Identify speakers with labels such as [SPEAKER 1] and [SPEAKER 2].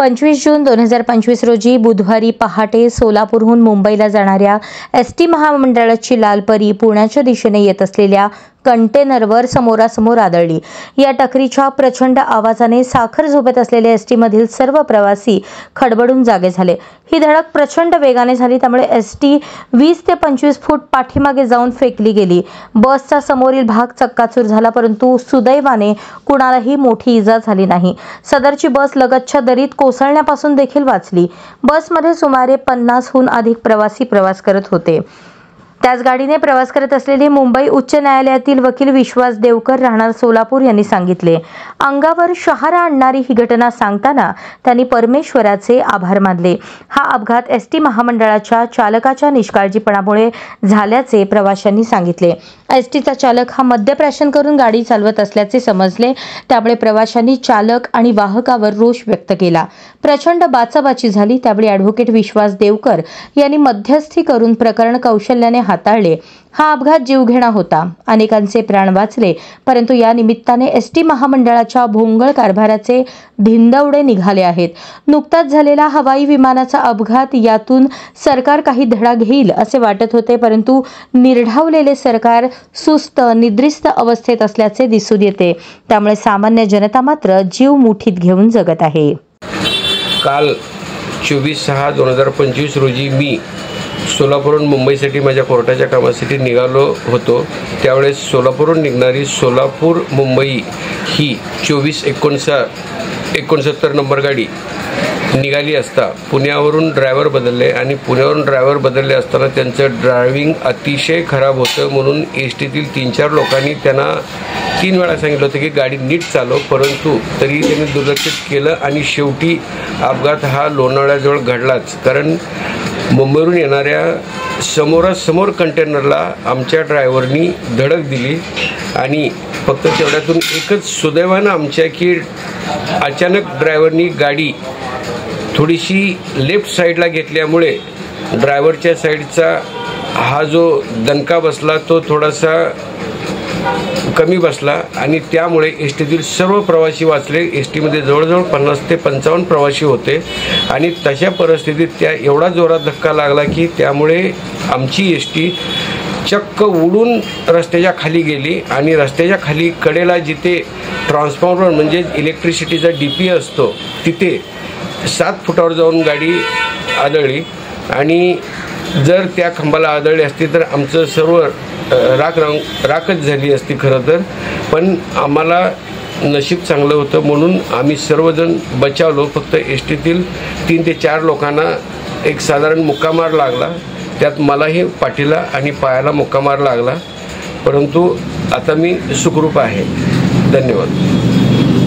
[SPEAKER 1] 25 जून 2025 रोजी बुधवारी पहाटे सोलापूरहून मुंबईला जाणाऱ्या एसटी महामंडळाची लाल परी पुण्याच्या दिशेने येत असलेल्या कंटेनरवर समोरासमोर आदळली। या टकरीच्या प्रचंड आवाजाने साखर झोपेत असलेले एसटी मधील सर्व प्रवासी खडबडून जागे झाले। ही धडक प्रचंड वेगाने झाली, त्यामुळे एसटी 20 ते 25 फूट पाठीमागे जाऊन फेकली गेली। बसचा समोरील भाग चक्काचूर झाला, परंतु सुदैवाने कुणालाही मोठी इजा झाली नाही। सदरची बस लगतच्या दरीत कोसळण्यापासून देखील वाचली। बसमध्ये सुमारे 50हून अधिक प्रवासी प्रवास करत होते। त्याच गाडीने प्रवास करत असलेले मुंबई उच्च न्यायालयातील वकील विश्वास देवकर राहणार सोलापूर यांनी सांगितले, अंगावर शहारा आणणारी ही घटना सांगताना त्यांनी परमेश्वराचे आभार मानले। हा अपघात एसटी महामंडळाच्या चालकाच्या निष्काळजीपणामुळे झाल्याचे प्रवाशांनी सांगितले। एसटीचा चालक हा मद्यप्राशन करून गाडी चालवत असल्याचे समजले, त्यामुळे प्रवाशांनी चालक आणि वाहकावर रोष व्यक्त केला। प्रचंड बाचाबाची झाली, त्यावेळी ॲडव्होकेट विश्वास देवकर यांनी मध्यस्थी करून प्रकरण कौशल्याने हाताळले। हा अपघात जीवघेणा होता, अनेकांचे प्राण वाचले, परंतु या निमित्ताने एसटी महामंडळाच्या भोंगळ कारभाराचे धिंदवडे निघाले आहेत। नुकताच झालेला हवाई विमानाचा अपघात, यातून सरकार काही धडा घेईल असे वाटत होते, परंतु निर्ढावलेले सरकार सुस्त निद्रिस्त अवस्थेत असल्याचे दिसून येते। त्यामुळे सामान्य जनता मात्र जीव मुठीत घेऊन जगत आहे।
[SPEAKER 2] काल 24/6/2025 रोजी मी सोलापूरहून मुंबईसाठी माझ्या कोर्टाच्या कामासाठी निघालो होतो। त्यावेळेस सोलापूरहून निघणारी सोलापूर मुंबई ही 2469 नंबर गाडी निघाली असता पुण्यावरून ड्रायव्हर बदलले आणि पुण्यावरून ड्रायव्हर बदलले असताना त्यांचं ड्रायव्हिंग अतिशय खराब होतं, म्हणून एस टीतील 3-4 लोकांनी त्यांना 3 वेळा सांगितलं होतं की गाडी नीट चालव, परंतु तरी त्यांनी दुर्लक्षित केलं आणि शेवटी अपघात हा लोणावळ्याजवळ घडलाच। कारण मुंबईवरून येणाऱ्या समोरासमोर कंटेनरला आमच्या ड्रायव्हरनी धडक दिली आणि फक्त तेवढ्यातून एकच सुदैवानं आमच्या की अचानक ड्रायव्हरनी गाडी थोडीशी लेफ्ट साईडला घेतल्यामुळे ड्रायव्हरच्या साईडचा हा जो दणका बसला तो थोडासा कमी बसला आणि त्यामुळे एस टीतील सर्व प्रवासी वाचले। एस टीमध्ये जवळजवळ 50 ते 55 प्रवासी होते आणि तशा परिस्थितीत त्या एवढा जोरात धक्का लागला की त्यामुळे आमची एस टी चक्क उडून रस्त्याच्या खाली गेली आणि रस्त्याच्या खाली कडेला जिथे ट्रान्सफॉर्मर म्हणजे इलेक्ट्रिसिटीचा DP असतो तिथे 7 फुटावर जाऊन गाडी आदळली आणि जर त्या खांबाला आदळली असती तर आमचं सर्व राखच झाली असती खरं तर, पण आम्हाला नशीब चांगलं होतं म्हणून आम्ही सर्वजण बचावलो। फक्त एस टीतील 3 ते 4 लोकांना एक साधारण मुक्कामार लागला, त्यात मलाही पाठीला आणि पायाला मुक्कामार लागला, परंतु आता मी सुखरूप आहे। धन्यवाद।